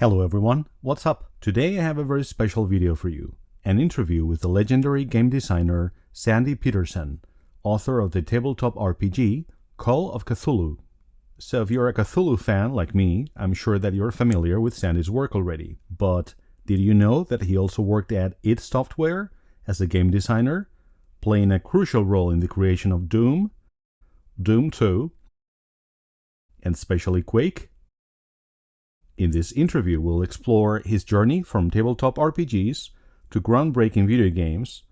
Hello everyone, what's up? Today I have a very special video for you. An interview with the legendary game designer Sandy Petersen, author of the tabletop RPG Call of Cthulhu. So if you're a Cthulhu fan like me, I'm sure that you're familiar with Sandy's work already. But did you know that he also worked at id Software as a game designer, playing a crucial role in the creation of Doom, Doom 2, and especially Quake? In this interview, we'll explore his journey from tabletop RPGs to groundbreaking video games.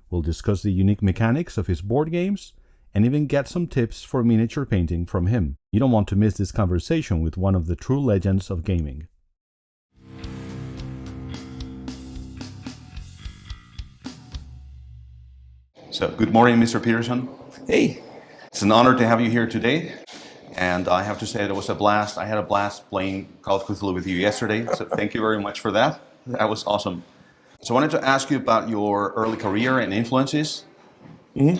We'll discuss the unique mechanics of his board games and even get some tips for miniature painting from him. You don't want to miss this conversation with one of the true legends of gaming. So, good morning, Mr. Petersen. Hey. It's an honor to have you here today. And I have to say it was a blast. I had a blast playing Call of Cthulhu with you yesterday, so thank you very much for that. That was awesome. So I wanted to ask you about your early career and influences. Could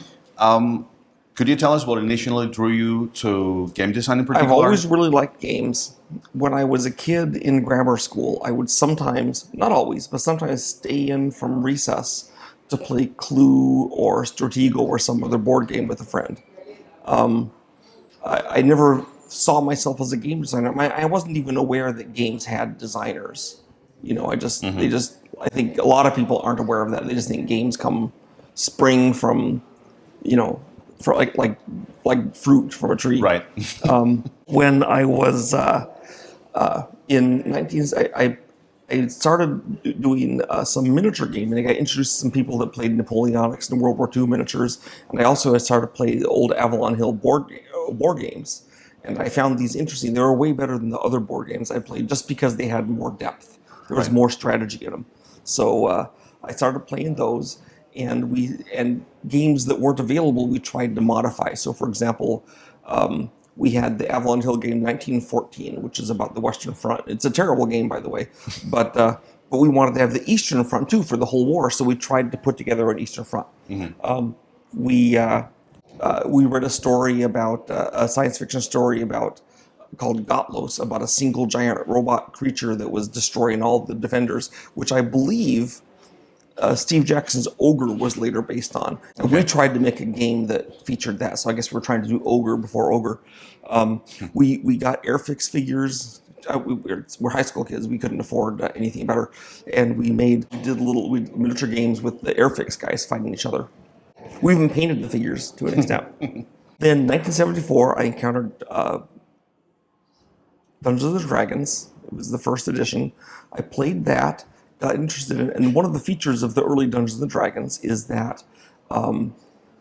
you tell us what initially drew you to game design in particular? I've always really liked games. When I was a kid in grammar school, I would sometimes, not always, but sometimes stay in from recess to play Clue or Stratego or some other board game with a friend. I never saw myself as a game designer. I wasn't even aware that games had designers. You know, I think a lot of people aren't aware of that. They just think games spring from, for like fruit from a tree. Right. When I was I started doing some miniature gaming. I got introduced to some people that played Napoleonics and World War II miniatures, and I also started to play the old Avalon Hill board games. And I found these interesting. They were way better than the other board games I played, just because they had more depth. There was more strategy in them. So I started playing those, and games that weren't available, we tried to modify. So, for example, we had the Avalon Hill game 1914, which is about the Western Front. It's a terrible game, by the way, but we wanted to have the Eastern Front too for the whole war, so we tried to put together an Eastern Front. We read a story about a science fiction story called Gotlos, about a single giant robot creature that was destroying all the defenders, which I believe Steve Jackson's Ogre was later based on. And we tried to make a game that featured that, so I guess we're trying to do Ogre before Ogre. We got Airfix figures. We're high school kids. We couldn't afford anything better, and we did little miniature games with the Airfix guys fighting each other. We even painted the figures to an extent. Then 1974, I encountered Dungeons & Dragons. It was the first edition. I played that, got interested in it, and one of the features of the early Dungeons & Dragons is that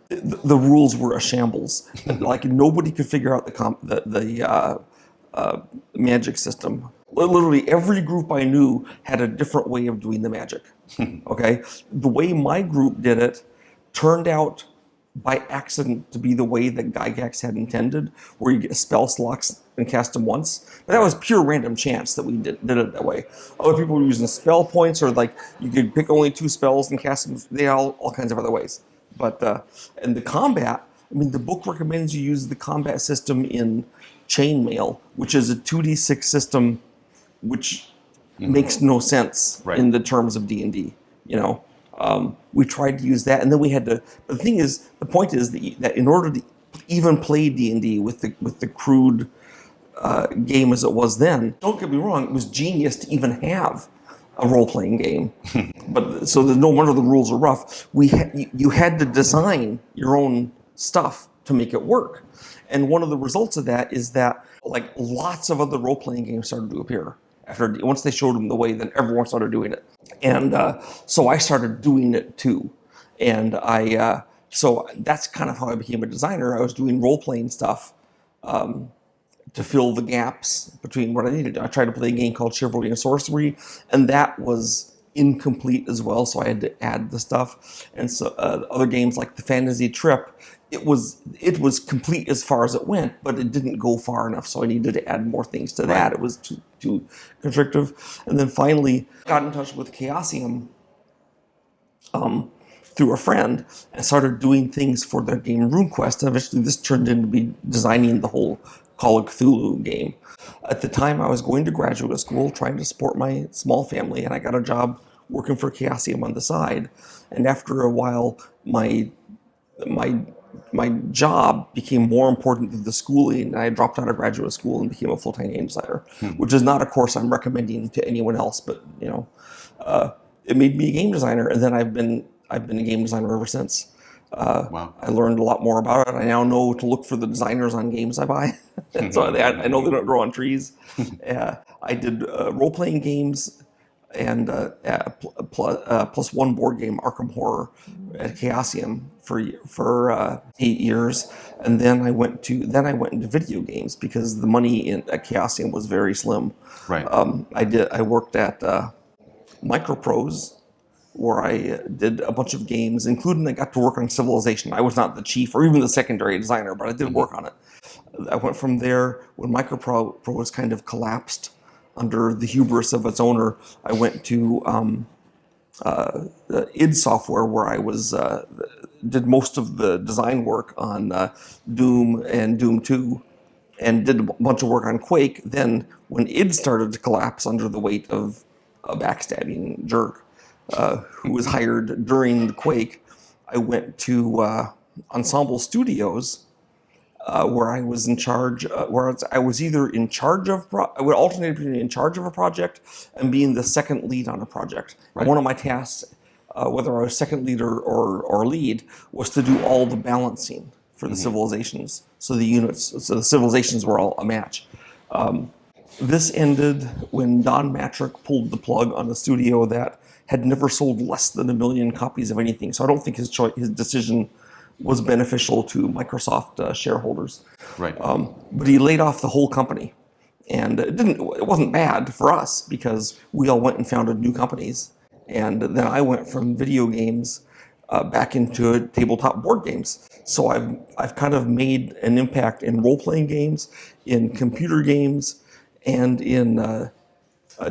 the rules were a shambles. Like, nobody could figure out the magic system. Literally every group I knew had a different way of doing the magic. Okay? The way my group did it turned out by accident to be the way that Gygax had intended, where you get spell slots and cast them once. But that was pure random chance that we did it that way. Other people were using spell points, or like you could pick only 2 spells and cast them. They all kinds of other ways. But and the combat, I mean, the book recommends you use the combat system in Chainmail, which is a 2d6 system, which makes no sense in the terms of D&D. We tried to use that, and then we had to. But the point is that in order to even play D&D with the crude game as it was then, don't get me wrong, it was genius to even have a role-playing game. But so there's no wonder the rules are rough. You had to design your own stuff to make it work, and one of the results of that is that like lots of other role-playing games started to appear. Once they showed them the way, then everyone started doing it. And so I started doing it too. And so that's kind of how I became a designer. I was doing role-playing stuff to fill the gaps between what I needed. I tried to play a game called Chivalry and Sorcery, and that was incomplete as well, so I had to add the stuff. And so other games like the Fantasy Trip, it was complete as far as it went, but it didn't go far enough, so I needed to add more things to that. It was too constrictive. And then finally got in touch with Chaosium through a friend and started doing things for their game Runequest. And eventually this turned into be designing the whole Call of Cthulhu game. At the time, I was going to graduate school, trying to support my small family, and I got a job working for Chaosium on the side. And after a while, my job became more important than the schooling, and I dropped out of graduate school and became a full-time game designer, which is not a course I'm recommending to anyone else. But it made me a game designer, and then I've been a game designer ever since. Wow. I learned a lot more about it. I now know to look for the designers on games I buy. So I know they don't grow on trees. I did role-playing games and plus one board game, Arkham Horror, at Chaosium for 8 years, and then I went into video games because the money at Chaosium was very slim. Right. I worked at Microprose, where I did a bunch of games, including I got to work on Civilization. I was not the chief or even the secondary designer, but I did work on it. I went from there when Microprose kind of collapsed under the hubris of its owner. I went to id Software, where I did most of the design work on Doom and Doom 2, and did a bunch of work on Quake. Then when id started to collapse under the weight of a backstabbing jerk who was hired during the Quake, I went to Ensemble Studios, where I was in charge, where I was either in charge of, I would alternate between in charge of a project and being the second lead on a project. Right. And one of my tasks, whether I was second lead or lead, was to do all the balancing for the civilizations. So the civilizations were all a match. This ended when Don Matrick pulled the plug on a studio that had never sold less than 1 million copies of anything. So I don't think his decision was beneficial to Microsoft shareholders. Right. But he laid off the whole company, and it wasn't bad for us because we all went and founded new companies. And then I went from video games back into tabletop board games. So I've kind of made an impact in role-playing games, in computer games, and in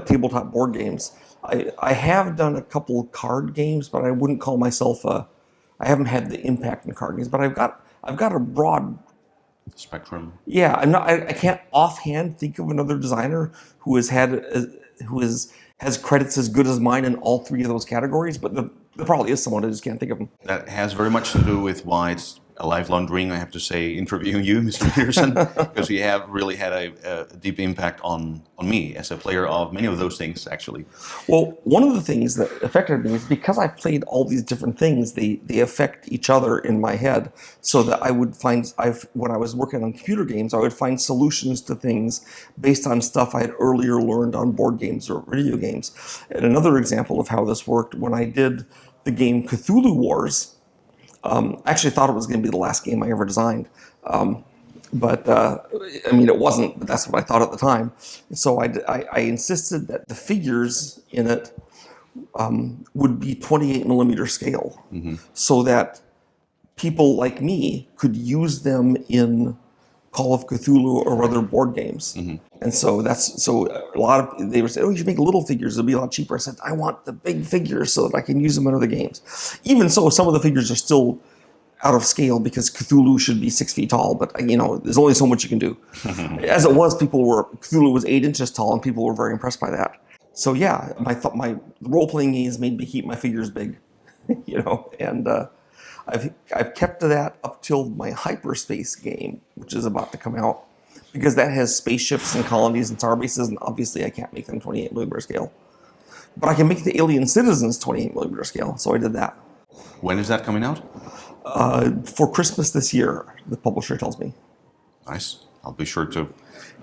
tabletop board games. I have done a couple card games, but I wouldn't call myself I haven't had the impact in card games, but I've got a broad spectrum. Yeah, I can't offhand think of another designer who has credits as good as mine in all three of those categories, but there probably is someone. I just can't think of them. That has very much to do with why it's a lifelong dream, I have to say, interviewing you, Mr. Petersen, because you have really had a deep impact on me as a player of many of those things, actually. Well, one of the things that affected me is because I've played all these different things, they affect each other in my head, so that I would find, when I was working on computer games, I would find solutions to things based on stuff I had earlier learned on board games or video games. And another example of how this worked, when I did the game Cthulhu Wars, I actually thought it was going to be the last game I ever designed. But it wasn't, but that's what I thought at the time. So I insisted that the figures in it would be 28 millimeter scale, so that people like me could use them in Call of Cthulhu or other board games. And so a lot of, they would say, oh, you should make little figures, it'll be a lot cheaper. I said, I want the big figures so that I can use them in other games. Even so, some of the figures are still out of scale because Cthulhu should be 6 feet tall, but there's only so much you can do. As it was, Cthulhu was 8 inches tall, and people were very impressed by that. So yeah, my role-playing games made me keep my figures big, and I've kept to that up till my hyperspace game, which is about to come out, because that has spaceships and colonies and star bases, and obviously I can't make them 28 millimeter scale. But I can make the alien citizens 28 millimeter scale, so I did that. When is that coming out? For Christmas this year, the publisher tells me. Nice. I'll be sure to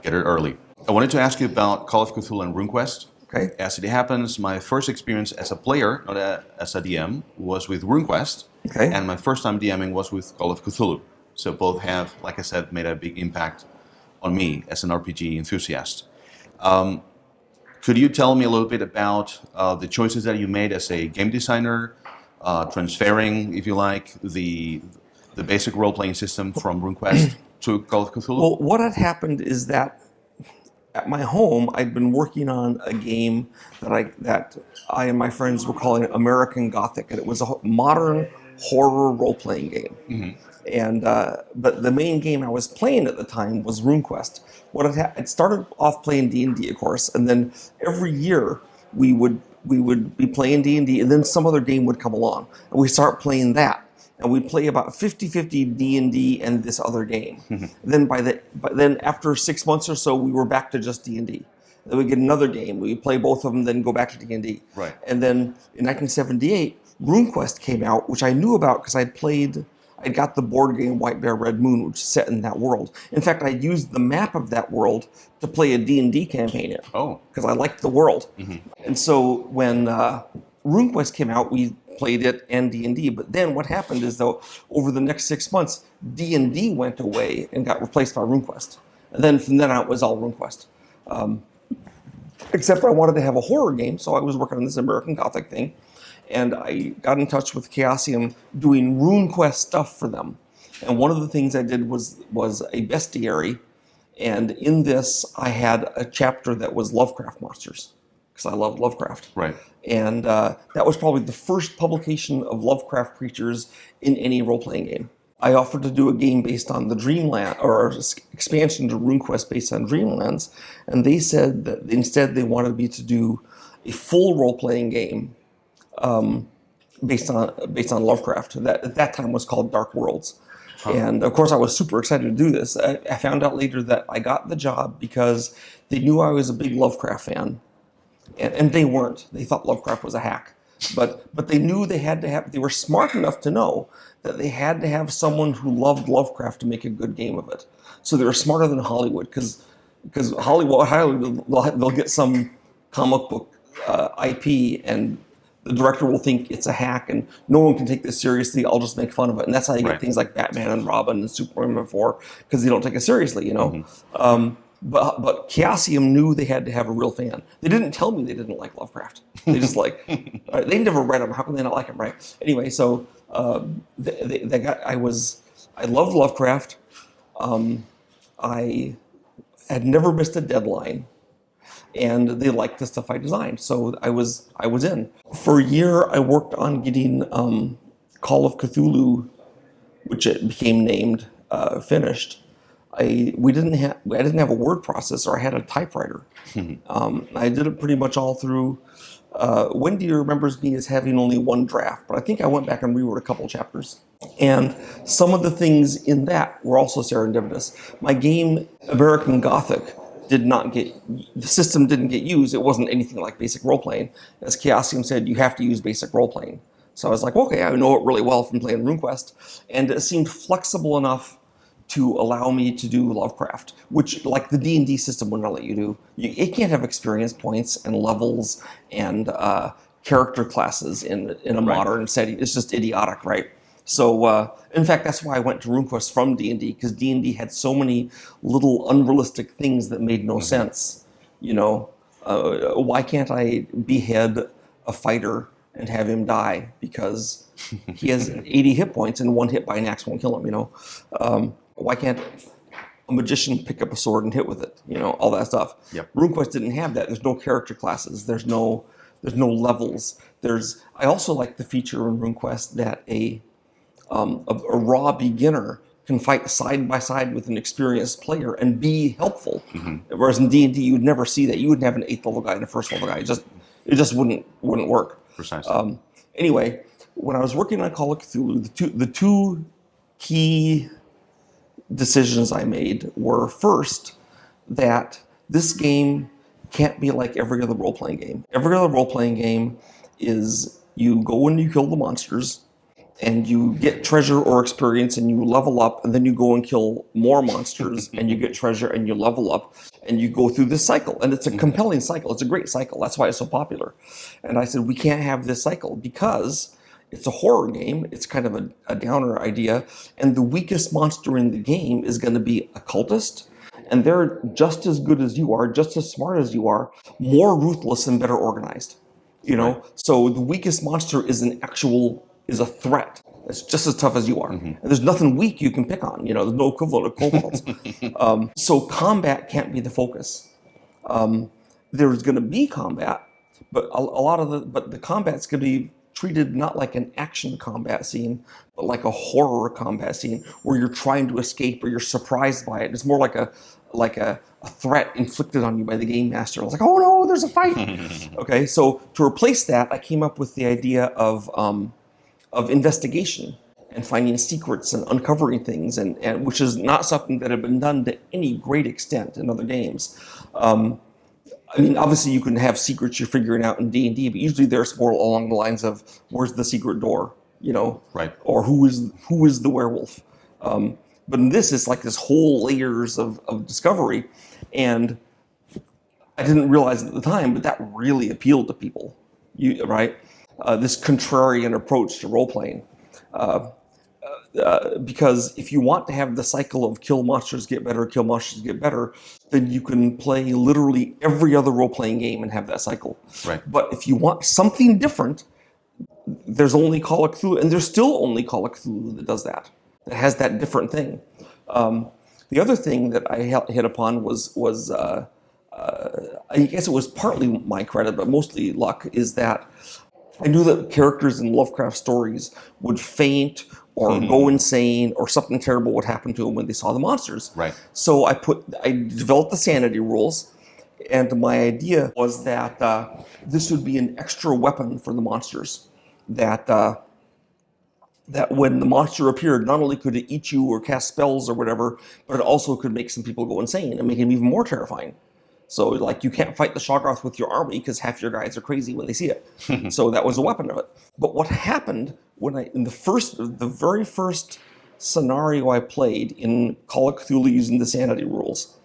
get it early. I wanted to ask you about Call of Cthulhu and Runequest. Okay. As it happens, my first experience as a player, not as a DM, was with Runequest. Okay. And my first time DMing was with Call of Cthulhu. So both have, like I said, made a big impact on me as an RPG enthusiast. Could you tell me a little bit about the choices that you made as a game designer, transferring, if you like, the basic role-playing system from Runequest to Call of Cthulhu? Well, what had happened is that at my home, I'd been working on a game that I and my friends were calling American Gothic, and it was a modern horror role-playing game. And but the main game I was playing at the time was RuneQuest. It started off playing D&D, of course, and then every year we would be playing D&D, and then some other game would come along, and we start playing that. And we'd play about 50-50 D&D and this other game. But then after 6 months or so, we were back to just D&D. Then we get another game. We play both of them, then go back to D&D. Right. And then in 1978, RuneQuest came out, which I knew about because I'd got the board game White Bear Red Moon, which is set in that world. In fact, I used the map of that world to play a D&D campaign in. Oh. Because I liked the world. And so when RuneQuest came out, we played it and D&D. But then what happened is, though, over the next 6 months, D&D went away and got replaced by RuneQuest. And then from then on, it was all RuneQuest. Except I wanted to have a horror game, so I was working on this American Gothic thing. And I got in touch with Chaosium doing RuneQuest stuff for them. And one of the things I did was a bestiary. And in this, I had a chapter that was Lovecraft monsters, because I love Lovecraft. Right. And that was probably the first publication of Lovecraft creatures in any role-playing game. I offered to do a game based on the Dreamland, or expansion to RuneQuest based on Dreamlands, and they said that instead they wanted me to do a full role-playing game based on Lovecraft. That at that time was called Dark Worlds. And of course, I was super excited to do this. I found out later that I got the job because they knew I was a big Lovecraft fan. And they weren't. They thought Lovecraft was a hack. But they knew they were smart enough to know that they had to have someone who loved Lovecraft to make a good game of it. So they were smarter than Hollywood, because Hollywood, they'll get some comic book IP, and the director will think it's a hack and no one can take this seriously. I'll just make fun of it. And that's how you get things like Batman and Robin and Superman before, because they don't take it seriously, you know. But Chaosium knew they had to have a real fan. They didn't tell me they didn't like Lovecraft. They just they never read him. How can they not like him, right? Anyway, so I loved Lovecraft. I had never missed a deadline, and they liked the stuff I designed, so I was in. For a year, I worked on getting Call of Cthulhu, which it became named, finished. I didn't have a word processor. I had a typewriter. I did it pretty much all through. Wendy remembers me as having only one draft, but I think I went back and rewrote a couple chapters. And some of the things in that were also serendipitous. My game, American Gothic, the system didn't get used. It wasn't anything like basic role-playing. As Chaosium said, you have to use basic role-playing. So I was like, okay, I know it really well from playing RuneQuest. And it seemed flexible enough to allow me to do Lovecraft, which, like the D&D system would not let you do. It can't have experience points and levels and character classes in a modern setting. It's just idiotic, right? So, in fact, that's why I went to RuneQuest from D&D, because D&D had so many little unrealistic things that made no sense. You know, why can't I behead a fighter and have him die because he has 80 hit points and one hit by an axe won't kill him, you know? Why can't a magician pick up a sword and hit with it? You know, all that stuff. Yep. RuneQuest didn't have that. There's no character classes. There's no levels. I also like the feature in RuneQuest that a raw beginner can fight side by side with an experienced player and be helpful. Whereas in D&D, you would never see that. You wouldn't have an 8th level guy and a 1st level guy. It just wouldn't work. Precisely. Anyway, when I was working on Call of Cthulhu, the two key decisions I made were, first, that this game can't be like every other role-playing game. Every other role-playing game is you go and you kill the monsters, and you get treasure or experience, and you level up, and then you go and kill more monsters, and you get treasure, and you level up, and you go through this cycle. And it's a compelling cycle. It's a great cycle. That's why it's so popular. And I said, we can't have this cycle, because it's a horror game. It's kind of a downer idea. And the weakest monster in the game is going to be a cultist. And they're just as good as you are, just as smart as you are, more ruthless and better organized. You know? So the weakest monster is a threat. It's just as tough as you are. And there's nothing weak you can pick on. You know, there's no equivalent of kobolds. So combat can't be the focus. There's going to be combat, but the combat's going to be treated not like an action combat scene, but like a horror combat scene where you're trying to escape or you're surprised by it. It's more like a threat inflicted on you by the game master. I was like, oh no, there's a fight. Okay, so to replace that, I came up with the idea of investigation and finding secrets and uncovering things, and which is not something that had been done to any great extent in other games. I mean, obviously you can have secrets you're figuring out in D&D, but usually they're more along the lines of where's the secret door, you know, right? Or who is the werewolf. But in this, it's like this whole layers of discovery, and I didn't realize at the time, but that really appealed to people, right? This contrarian approach to role playing. Because if you want to have the cycle of kill monsters get better, then you can play literally every other role-playing game and have that cycle. Right. But if you want something different, there's only Call of Cthulhu, and there's still only Call of Cthulhu that does that has that different thing. The other thing that I hit upon was I guess it was partly my credit, but mostly luck, is that I knew that characters in Lovecraft stories would faint or go insane, or something terrible would happen to them when they saw the monsters. Right. So I developed the sanity rules, and my idea was that this would be an extra weapon for the monsters. That when the monster appeared, not only could it eat you or cast spells or whatever, but it also could make some people go insane and make them even more terrifying. So, like, you can't fight the Shoggoth with your army because half your guys are crazy when they see it. So that was a weapon of it. But what happened when in the very first scenario I played in Call of Cthulhu using the sanity rules,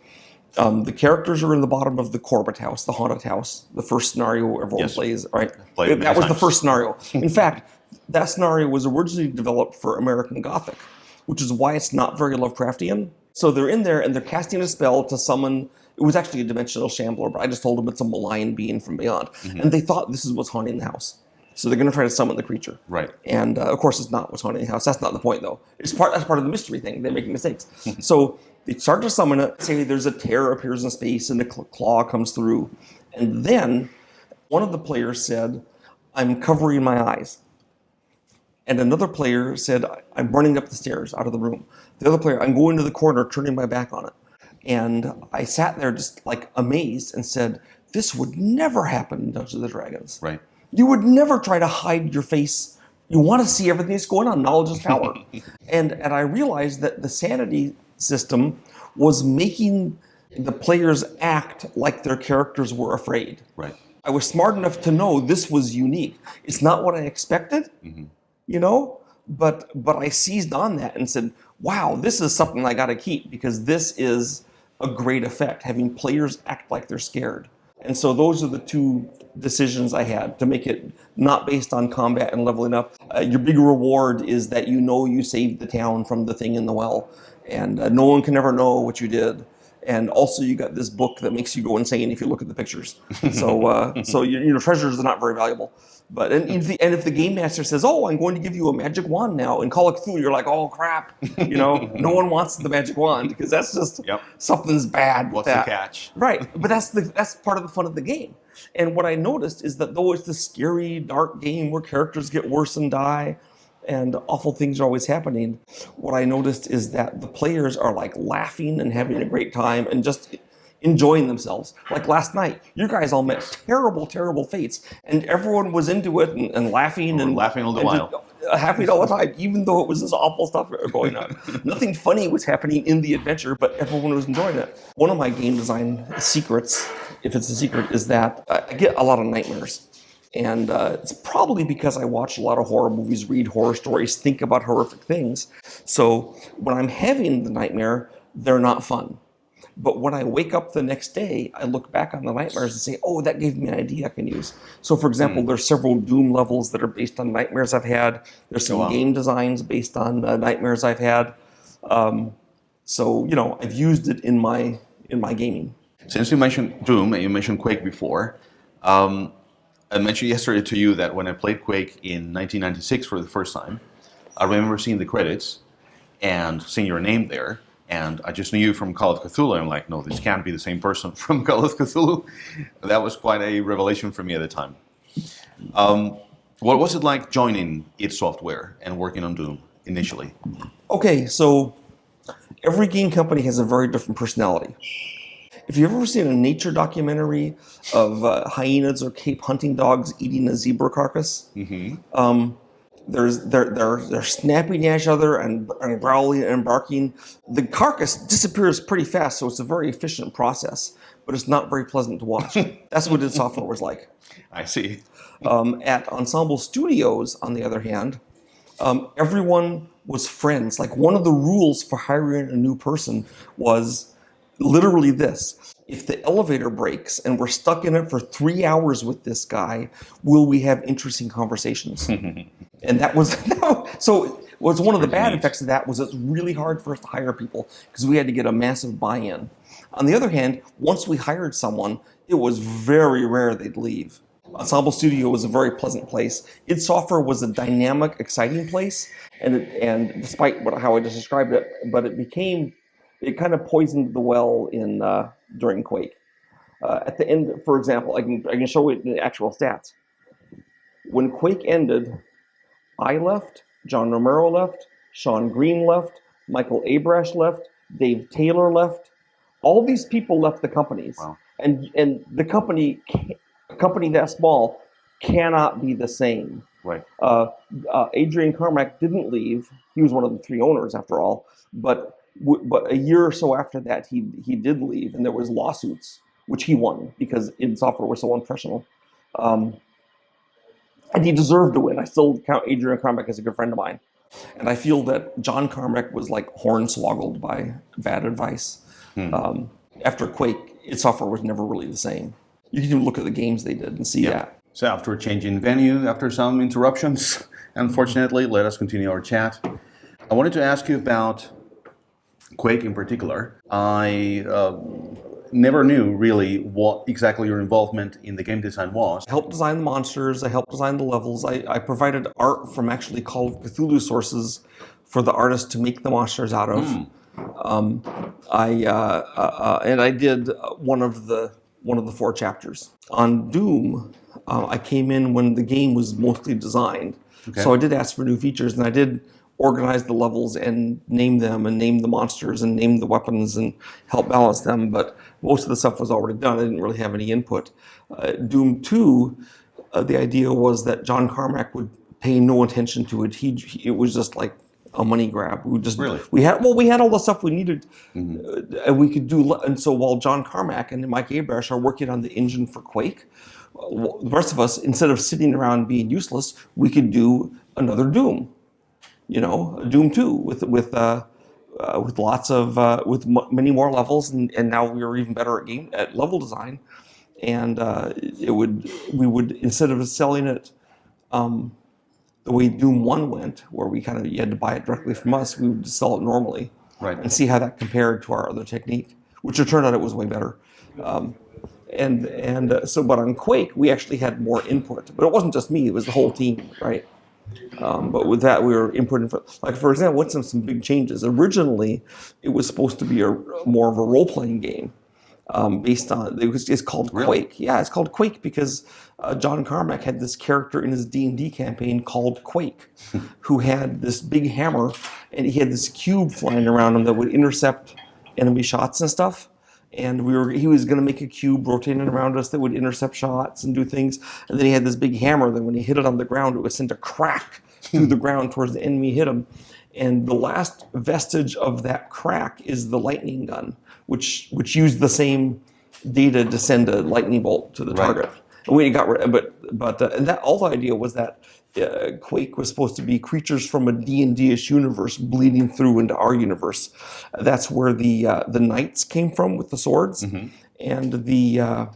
the characters are in the bottom of the Corbett house, the haunted house, the first scenario everyone plays, right? That was the first scenario. In fact, that scenario was originally developed for American Gothic, which is why it's not very Lovecraftian. So they're in there and they're casting a spell to summon. It was actually a dimensional shambler, but I just told them it's a malign being from beyond. And they thought this is what's haunting the house. So they're going to try to summon the creature. Right. And of course, it's not what's haunting the house. That's not the point, though. That's part of the mystery thing. They're making mistakes. So they start to summon it, say there's a tear appears in space and the claw comes through. And then one of the players said, I'm covering my eyes. And another player said, I'm running up the stairs out of the room. The other player, I'm going to the corner, turning my back on it. And I sat there just like amazed and said, this would never happen in Dungeons & Dragons. Right. You would never try to hide your face. You want to see everything that's going on. Knowledge is power. and I realized that the sanity system was making the players act like their characters were afraid. Right. I was smart enough to know this was unique. It's not what I expected, you know, but I seized on that and said, wow, this is something I got to keep, because this is a great effect, having players act like they're scared. And so those are the two decisions I had to make it not based on combat and leveling up. Your big reward is that you know you saved the town from the thing in the well, and no one can ever know what you did. And also you got this book that makes you go insane if you look at the pictures. So your treasures are not very valuable. But if the game master says, "Oh, I'm going to give you a magic wand now," in Call of Cthulhu, you're like, "Oh crap!" You know, no one wants the magic wand because that's just something's bad. What's the catch? Right, but that's part of the fun of the game. And what I noticed is that though it's the scary, dark game where characters get worse and die, and awful things are always happening, what I noticed is that the players are like laughing and having a great time and just enjoying themselves. Like last night, you guys all met terrible, terrible fates, and everyone was into it and laughing and laughing all the while. Happy all the time, even though it was this awful stuff going on. Nothing funny was happening in the adventure, but everyone was enjoying it. One of my game design secrets, if it's a secret, is that I get a lot of nightmares. And it's probably because I watch a lot of horror movies, read horror stories, think about horrific things. So when I'm having the nightmare, they're not fun. But when I wake up the next day, I look back on the nightmares and say, oh, that gave me an idea I can use. So, for example, there's several Doom levels that are based on nightmares I've had. There's some game designs based on nightmares I've had. So, you know, I've used it in my gaming. Since you mentioned Doom and you mentioned Quake before, I mentioned yesterday to you that when I played Quake in 1996 for the first time, I remember seeing the credits and seeing your name there. And I just knew you from Call of Cthulhu. I'm like, no, this can't be the same person from Call of Cthulhu. That was quite a revelation for me at the time. What was it like joining id Software and working on Doom initially? Okay, so every game company has a very different personality. If you've ever seen a nature documentary of hyenas or Cape hunting dogs eating a zebra carcass, they're snapping at each other and growling and barking. The carcass disappears pretty fast, so it's a very efficient process, but it's not very pleasant to watch. That's what id Software was like. I see. At Ensemble Studios, on the other hand, everyone was friends. Like, one of the rules for hiring a new person was literally this: if the elevator breaks and we're stuck in it for 3 hours with this guy, will we have interesting conversations? And that was so. Was one of the bad effects of that was it's really hard for us to hire people because we had to get a massive buy-in. On the other hand, once we hired someone, it was very rare they'd leave. Ensemble Studio was a very pleasant place. id Software was a dynamic, exciting place, and despite how I just described it, but it kind of poisoned the well during Quake. At the end, for example, I can show you the actual stats. When Quake ended, I left, John Romero left, Sean Green left, Michael Abrash left, Dave Taylor left. All these people left the companies. Wow. And the company, a company that small, cannot be the same. Right. Adrian Carmack didn't leave. He was one of the 3 owners, after all. But a year or so after that, he did leave, and there was lawsuits, which he won because id Software was so unprofessional. And he deserved to win. I still count Adrian Carmack as a good friend of mine. And I feel that John Carmack was like hornswoggled by bad advice. After Quake, id Software was never really the same. You can even look at the games they did and see that. So after changing venue, after some interruptions, unfortunately, let us continue our chat. I wanted to ask you about Quake in particular. I never knew really what exactly your involvement in the game design was. I helped design the monsters, I helped design the levels, I provided art from actually Call of Cthulhu sources for the artists to make the monsters out of. And I did one of the 4 chapters. On Doom, I came in when the game was mostly designed. Okay. So I did ask for new features, and I did organize the levels and name them and name the monsters and name the weapons and help balance them, but most of the stuff was already done. I didn't really have any input. Doom 2, the idea was that John Carmack would pay no attention to it. It was just like a money grab. We had all the stuff we needed, and we could do. And so while John Carmack and Mike Abrash are working on the engine for Quake, the rest of us, instead of sitting around being useless, we could do another Doom. Doom 2 with lots of many more levels, and now we were even better at level design. And we would instead of selling it the way Doom 1 went, where you had to buy it directly from us, we would sell it normally, right, and see how that compared to our other technique, which it turned out it was way better. But on Quake, we actually had more input, but it wasn't just me; it was the whole team, right? But with that, we were inputting for example, what's some big changes. Originally, it was supposed to be more of a role-playing game, based on it's called Quake. Yeah, it's called Quake because John Carmack had this character in his D&D campaign called Quake, who had this big hammer, and he had this cube flying around him that would intercept enemy shots and stuff. And he was going to make a cube rotating around us that would intercept shots and do things. And then he had this big hammer that when he hit it on the ground, it would send a crack through the ground towards the enemy hit him. And the last vestige of that crack is the lightning gun, which used the same data to send a lightning bolt to the target. And we got rid, and that all the idea was that Quake was supposed to be creatures from a D&D-ish universe bleeding through into our universe. That's where the knights came from with the swords, and the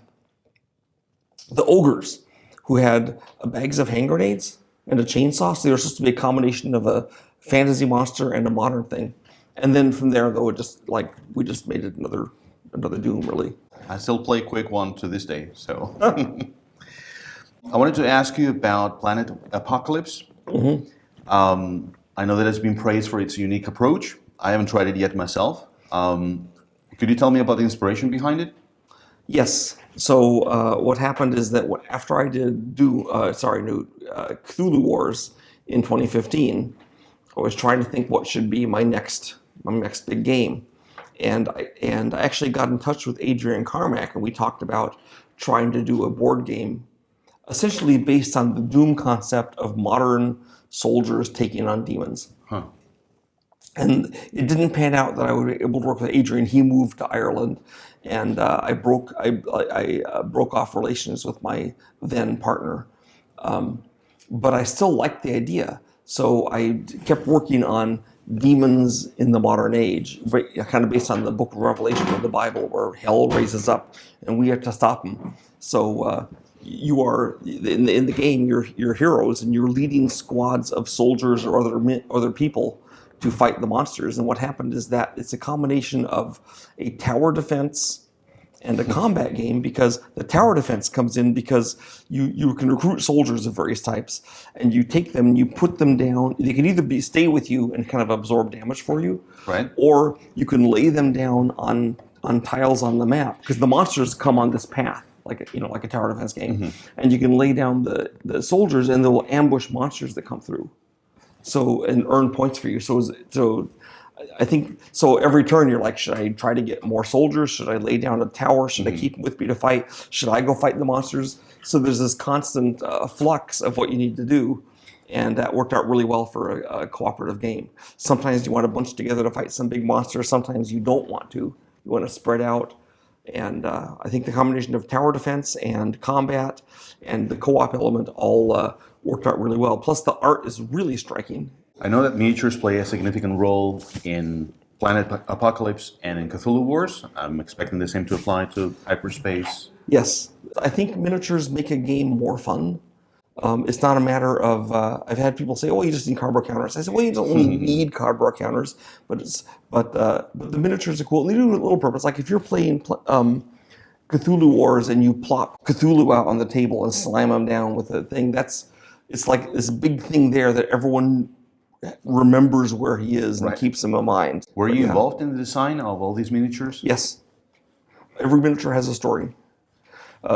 ogres who had bags of hand grenades and a chainsaw. So they were supposed to be a combination of a fantasy monster and a modern thing. And then from there, though, we just made it another Doom, really. I still play Quake 1 to this day, so. I wanted to ask you about Planet Apocalypse. I know that it's been praised for its unique approach. I haven't tried it yet myself. Could you tell me about the inspiration behind it? Yes. So what happened is that after I did Cthulhu Wars in 2015, I was trying to think what should be my next big game, and I actually got in touch with Adrian Carmack, and we talked about trying to do a board game, essentially based on the Doom concept of modern soldiers taking on demons. Huh. And it didn't pan out that I would be able to work with Adrian. He moved to Ireland, and I broke off relations with my then partner. But I still liked the idea, so I kept working on demons in the modern age, kind of based on the Book of Revelation of the Bible, where hell raises up, and we have to stop them. So you are in the game. You're heroes, and you're leading squads of soldiers or other people to fight the monsters. And what happened is that it's a combination of a tower defense and a combat game, because the tower defense comes in because you can recruit soldiers of various types, and you take them and you put them down. They can either stay with you and kind of absorb damage for you, Right. or you can lay them down on tiles on the map, because the monsters come on this path like a tower defense game, and you can lay down the soldiers and they'll ambush monsters that come through. So, and earn points for you. So I think, so every turn you're like, should I try to get more soldiers? Should I lay down a tower? Should I keep them with me to fight? Should I go fight the monsters? So there's this constant flux of what you need to do. And that worked out really well for a cooperative game. Sometimes you want to bunch together to fight some big monster. Sometimes you don't want to. You want to spread out. And I think the combination of tower defense and combat and the co-op element all worked out really well. Plus the art is really striking. I know that miniatures play a significant role in Planet Apocalypse and in Cthulhu Wars. I'm expecting the same to apply to Hyperspace. Yes, I think miniatures make a game more fun. It's not a matter of, I've had people say, oh, you just need cardboard counters. I said, well, you don't really need cardboard counters, but the miniatures are cool. They do a little purpose. Like if you're playing Cthulhu Wars and you plop Cthulhu out on the table and slam them down with a thing, it's like this big thing there that everyone remembers where he is and keeps him in mind. Were you involved in the design of all these miniatures? Yes. Every miniature has a story.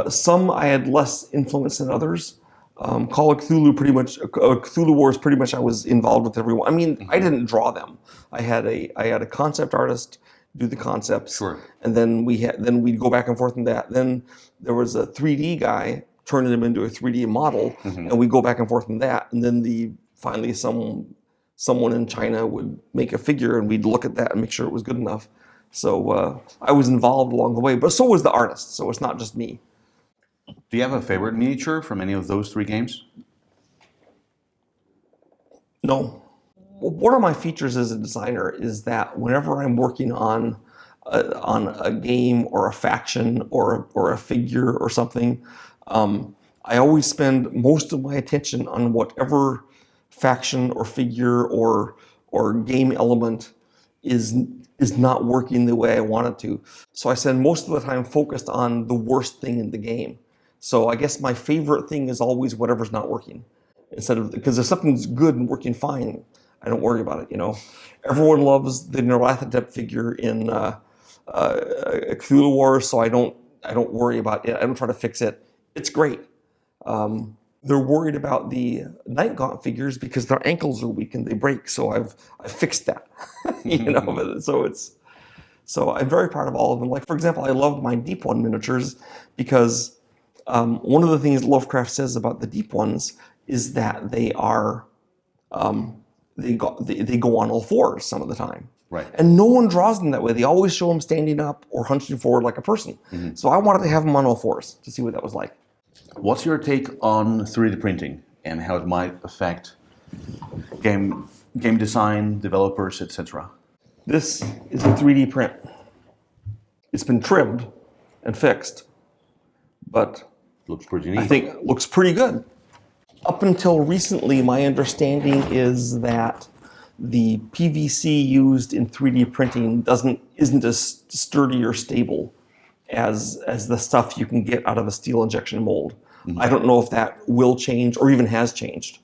Some I had less influence than others. Call of Cthulhu Cthulhu Wars pretty much I was involved with everyone. I mean, I didn't draw them. I had a concept artist do the concepts. Sure. And then we'd go back and forth on that. Then there was a 3D guy turning them into a 3D model, and we go back and forth on that. And then finally someone in China would make a figure, and we'd look at that and make sure it was good enough. So I was involved along the way, but so was the artist. So it's not just me. Do you have a favorite miniature from any of those three games? No. One of my features as a designer is that whenever I'm working on a game or a faction or a figure or something, I always spend most of my attention on whatever faction or figure or game element is not working the way I want it to. So I spend most of the time focused on the worst thing in the game. So I guess my favorite thing is always whatever's not working. Because if something's good and working fine, I don't worry about it, Everyone loves the Nyarlathotep figure in Cthulhu Wars, so I don't worry about it. I don't try to fix it. It's great. They're worried about the Night Gaunt figures because their ankles are weak and they break. So I've fixed that, So I'm very proud of all of them. Like, for example, I love my Deep One miniatures because one of the things Lovecraft says about the Deep Ones is that they are they go on all fours some of the time. Right. And no one draws them that way. They always show them standing up or hunched forward like a person. So I wanted to have them on all fours to see what that was like. What's your take on 3D printing and how it might affect game design, developers, etc.? This is a 3D print. It's been trimmed and fixed, but Looks pretty neat. I think it looks pretty good. Up until recently, my understanding is that the PVC used in 3D printing isn't as sturdy or stable as the stuff you can get out of a steel injection mold. I don't know if that will change or even has changed.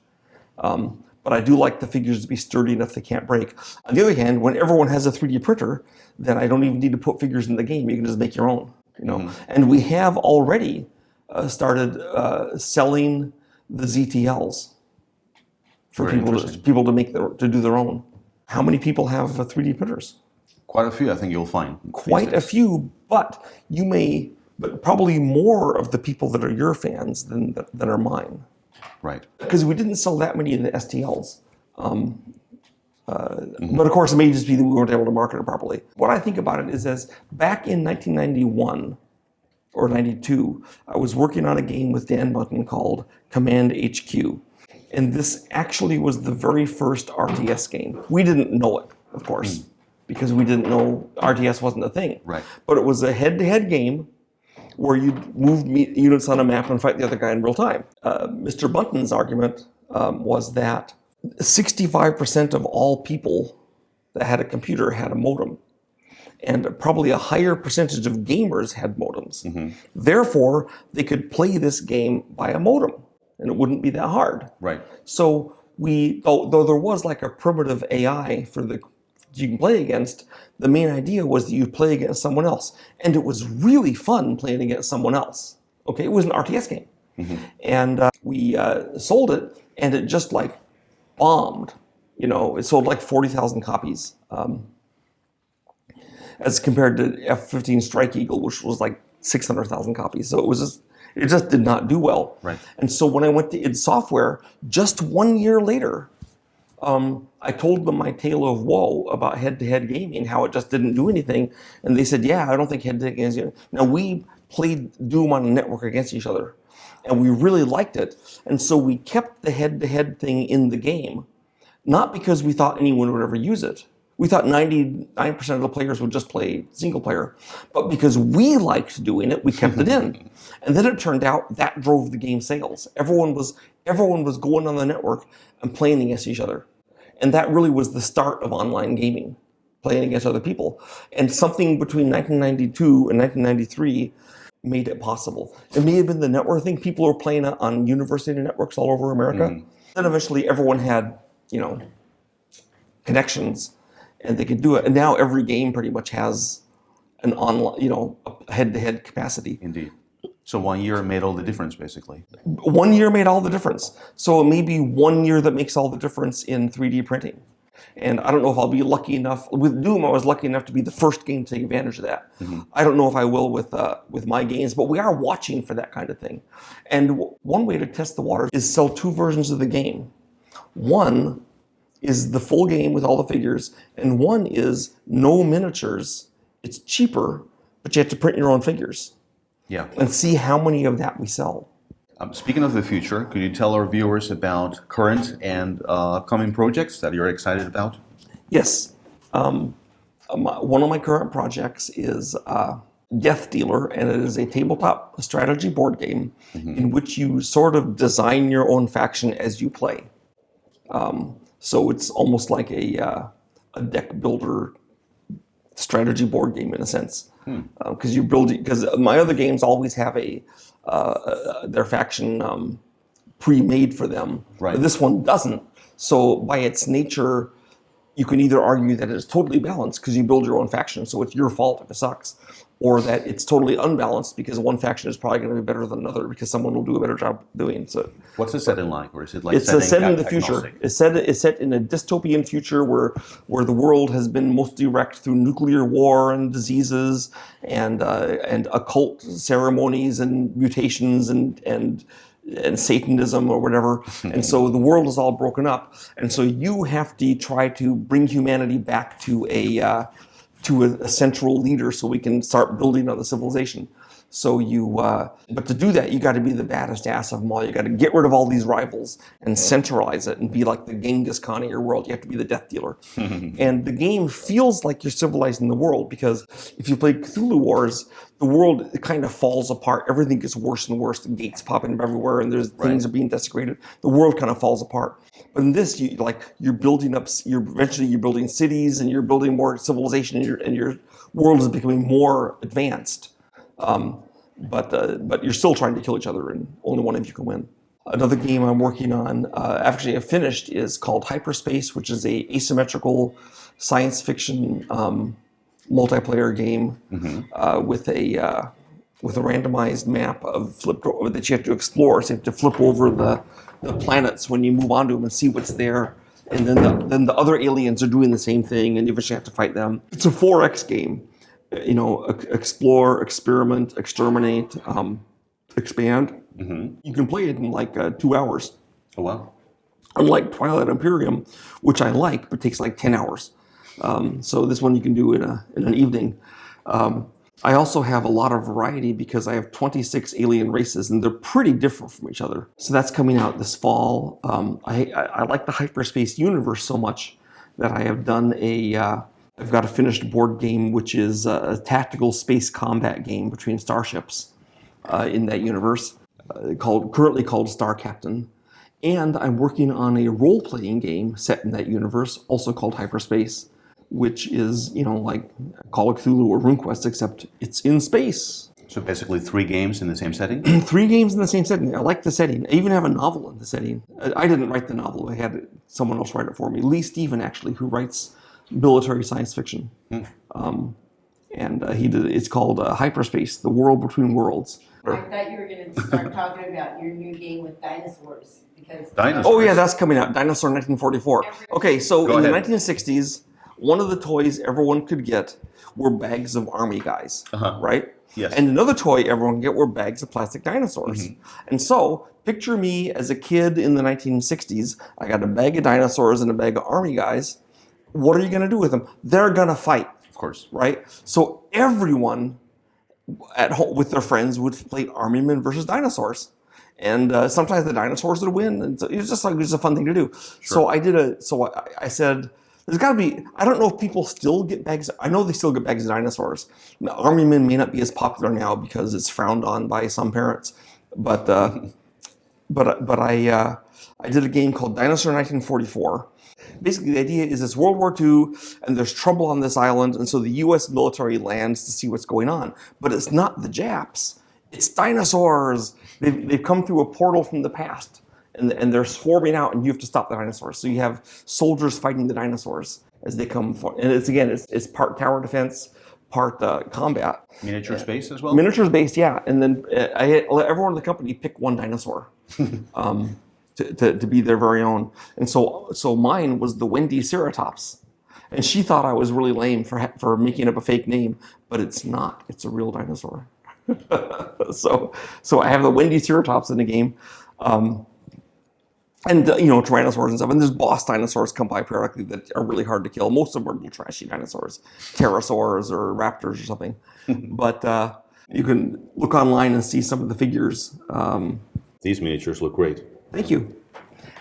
But I do like the figures to be sturdy enough they can't break. On the other hand, when everyone has a 3D printer, then I don't even need to put figures in the game. You can just make your own. you know. And we have already started selling the ZTLs for people to do their own. How many people have 3D printers? Quite a few, I think you'll find. Quite a few, but but probably more of the people that are your fans than are mine. Right. Because we didn't sell that many of the STLs. But of course, it may just be that we weren't able to market it properly. What I think about it is, as back in 1991 or 92, I was working on a game with Dan Button called Command HQ. And this actually was the very first RTS game. We didn't know it, of course, because we didn't know RTS wasn't a thing. Right. But it was a head-to-head game where you move units on a map and fight the other guy in real time. Mr. Bunton's argument was that 65% of all people that had a computer had a modem. And probably a higher percentage of gamers had modems. Therefore, they could play this game by a modem, and it wouldn't be that hard. Right. So though there was like a primitive AI you can play against, the main idea was that you play against someone else. And it was really fun playing against someone else. Okay, it was an RTS game. And we sold it, and it just like bombed. You know, it sold like 40,000 copies. As compared to F-15 Strike Eagle, which was like 600,000 copies. So it just did not do well. Right. And so when I went to id Software, just 1 year later, I told them my tale of woe about head-to-head gaming, how it just didn't do anything. And they said, yeah, I don't think head-to-head gaming. Now, we played Doom on a network against each other, and we really liked it. And so we kept the head-to-head thing in the game, not because we thought anyone would ever use it. We thought 99% of the players would just play single player, but because we liked doing it, we kept it in. And then it turned out that drove the game sales. Everyone was going on the network and playing against each other. And that really was the start of online gaming, playing against other people. And something between 1992 and 1993 made it possible. It may have been the network thing. People were playing it on university networks all over America. Then eventually everyone had, connections, and they could do it. And now every game pretty much has an online, a head-to-head capacity. Indeed. So 1 year made all the difference, basically. 1 year made all the difference. So it may be 1 year that makes all the difference in 3D printing. And I don't know if I'll be lucky enough. With Doom, I was lucky enough to be the first game to take advantage of that. I don't know if I will with my games, but we are watching for that kind of thing. And one way to test the waters is sell two versions of the game. One is the full game with all the figures, and one is no miniatures. It's cheaper, but you have to print your own figures. Yeah. And see how many of that we sell. Speaking of the future, could you tell our viewers about current and upcoming projects that you're excited about? Yes. One of my current projects is Death Dealer, and it is a tabletop strategy board game in which you sort of design your own faction as you play. So it's almost like a deck builder strategy board game in a sense, because my other games always have their faction pre-made for them. Right. But this one doesn't. So by its nature, you can either argue that it's totally balanced because you build your own faction, so it's your fault if it sucks, or that it's totally unbalanced because one faction is probably going to be better than another because someone will do a better job doing so. What's the setting like, or is it like it's set in the future? It's set in a dystopian future where the world has been mostly wrecked through nuclear war and diseases and occult ceremonies and mutations and Satanism or whatever. And so the world is all broken up. And so you have to try to bring humanity back to a central leader so we can start building on the civilization. So but to do that, you got to be the baddest ass of them all. You got to get rid of all these rivals and centralize it and be like the Genghis Khan of your world. You have to be the Death Dealer. And the game feels like you're civilizing the world because if you play Cthulhu Wars, the world kind of falls apart. Everything gets worse and worse. The gates popping up everywhere, and things are being desecrated. The world kind of falls apart. But in this, you're building up. Eventually you're building cities, and you're building more civilization, and your world is becoming more advanced. But you're still trying to kill each other, and only one of you can win. Another game I'm working on, actually I finished, is called Hyperspace, which is a asymmetrical science fiction multiplayer game with with a randomized map of flipped over that you have to explore. So you have to flip over the planets when you move onto them and see what's there. And then the other aliens are doing the same thing, and you eventually have to fight them. It's a 4X game. You know, explore, experiment, exterminate, expand. You can play it in like 2 hours. Oh, wow. Unlike Twilight Imperium, which I like, but takes like 10 hours. So this one you can do in an evening. I also have a lot of variety because I have 26 alien races, and they're pretty different from each other. So that's coming out this fall. I like the hyperspace universe so much that I have done I've got a finished board game, which is a tactical space combat game between starships in that universe, currently called Star Captain. And I'm working on a role-playing game set in that universe, also called Hyperspace, which is, you know, like Call of Cthulhu or Runequest, except it's in space. So basically 3 games in the same setting? 3 games in the same setting. I like the setting. I even have a novel in the setting. I didn't write the novel. I had someone else write it for me. Lee Stephen, actually, who writes military science fiction. He did. It's called Hyperspace, The World Between Worlds. I thought you were going to start talking about your new game with dinosaurs. Because Dinosaurs? Oh yeah, that's coming out. Dinosaur 1944. Okay, so Go in ahead. the 1960s, one of the toys everyone could get were bags of army guys, right? Yes. And another toy everyone could get were bags of plastic dinosaurs. And so, picture me as a kid in the 1960s. I got a bag of dinosaurs and a bag of army guys. What are you going to do with them? They're going to fight. Of course. Right? So everyone at home with their friends would play Army Men versus dinosaurs. And sometimes the dinosaurs would win. And so it was just a fun thing to do. Sure. So I said, there's got to be, I don't know if people still get bags. I know they still get bags of dinosaurs. Army Men may not be as popular now because it's frowned on by some parents. But I did a game called Dinosaur 1944. Basically, the idea is it's World War II, and there's trouble on this island, and so the U.S. military lands to see what's going on. But it's not the Japs. It's dinosaurs. They've come through a portal from the past, and they're swarming out, and you have to stop the dinosaurs. So you have soldiers fighting the dinosaurs as they come forward. And it's part tower defense, part combat. Miniature space as well? Miniatures based, yeah. And then I let everyone in the company pick one dinosaur. To be their very own. And so mine was the Wendy Ceratops. And she thought I was really lame for making up a fake name, but it's not. It's a real dinosaur. So I have the Wendy Ceratops in the game. Tyrannosaurs and stuff. And there's boss dinosaurs come by periodically that are really hard to kill. Most of them are little trashy dinosaurs, pterosaurs or raptors or something. But you can look online and see some of the figures. These miniatures look great. Thank you.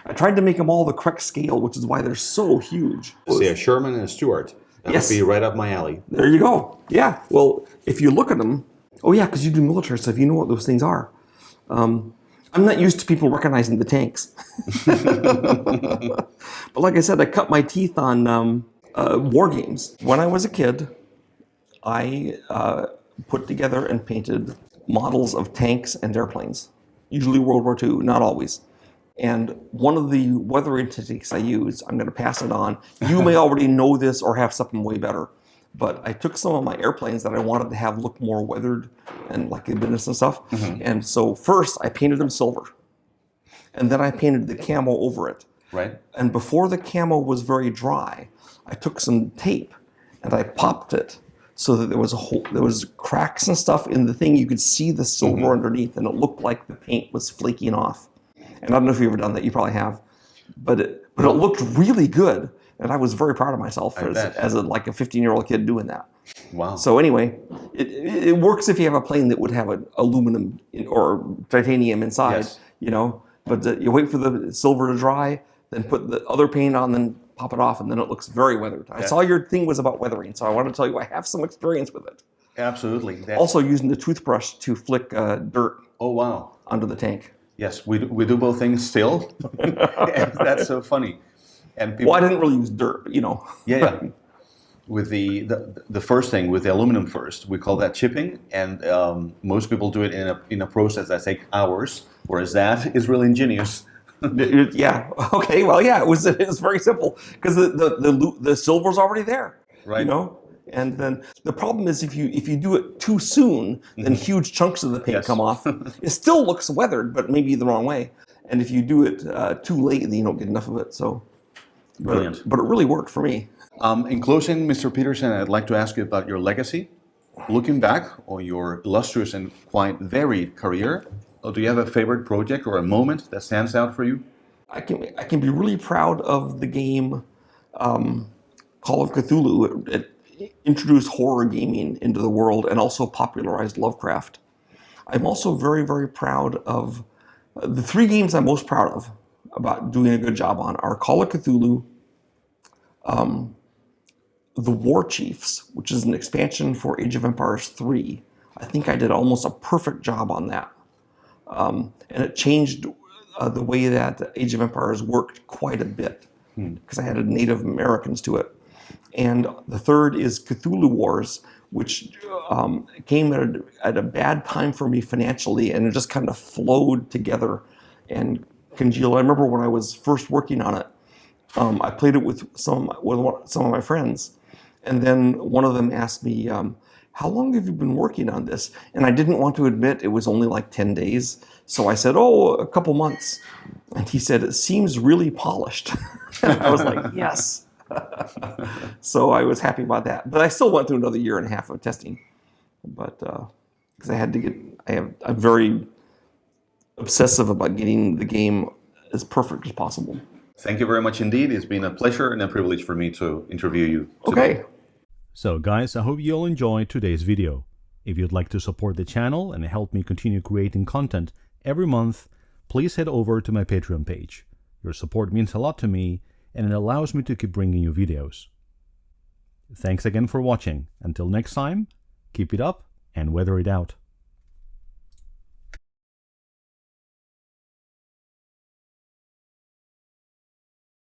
I tried to make them all the correct scale, which is why they're so huge. See, a Sherman and a Stuart. That would be right up my alley. There you go. Yeah. Well, if you look at them, oh yeah, because you do military stuff, you know what those things are. I'm not used to people recognizing the tanks. But like I said, I cut my teeth on war games. When I was a kid, I put together and painted models of tanks and airplanes. Usually World War II, not always. And one of the weathering techniques I use, I'm going to pass it on. You may already know this or have something way better. But I took some of my airplanes that I wanted to have look more weathered and like business and stuff. And so first I painted them silver. And then I painted the camo over it. Right. And before the camo was very dry, I took some tape and I popped it so that there was cracks and stuff in the thing. You could see the silver underneath, and it looked like the paint was flaking off. And I don't know if you've ever done that. You probably have. But it looked really good. And I was very proud of myself as a 15-year-old kid doing that. Wow. So anyway, it works if you have a plane that would have an aluminum or titanium inside, But you wait for the silver to dry, then put the other paint on, then pop it off, and then it looks very weathered. I saw your thing was about weathering, so I want to tell you I have some experience with it. Absolutely. Also using the toothbrush to flick dirt. Oh, wow. Onto the tank. Yes, we do both things still. And that's so funny. And people, I didn't really use dirt, but Yeah. With the first thing, with the aluminum first, we call that chipping, and most people do it in a process that takes hours, whereas that is really ingenious. Yeah. Okay. Well, yeah. It was very simple because the silver's already there. Right. And then the problem is if you do it too soon, then huge chunks of the paint Yes. come off. It still looks weathered, but maybe the wrong way. And if you do it too late, then you don't get enough of it. So, Brilliant. But it really worked for me. In closing, Mr. Petersen, I'd like to ask you about your legacy. Looking back on your illustrious and quite varied career, do you have a favorite project or a moment that stands out for you? I can be really proud of the game Call of Cthulhu. It introduced horror gaming into the world and also popularized Lovecraft. I'm also very, very proud of the 3 games I'm most proud of about doing a good job on are Call of Cthulhu, the War Chiefs, which is an expansion for Age of Empires 3. I think I did almost a perfect job on that. And it changed the way that Age of Empires worked quite a bit because I added Native Americans to it. And the third is Cthulhu Wars, which came at a bad time for me financially, and it just kind of flowed together and congealed. I remember when I was first working on it, I played it with some of my friends, and then one of them asked me, how long have you been working on this? And I didn't want to admit it was only like 10 days. So I said, oh, a couple months. And he said, it seems really polished. I was like, yes. So I was happy about that. But I still went through another 1.5 years of testing. But because I'm very obsessive about getting the game as perfect as possible. Thank you very much indeed. It's been a pleasure and a privilege for me to interview you today. Okay. So guys, I hope you'll enjoy today's video. If you'd like to support the channel and help me continue creating content every month, please head over to my Patreon page. Your support means a lot to me, and it allows me to keep bringing you videos. Thanks again for watching. Until next time, keep it up and weather it out.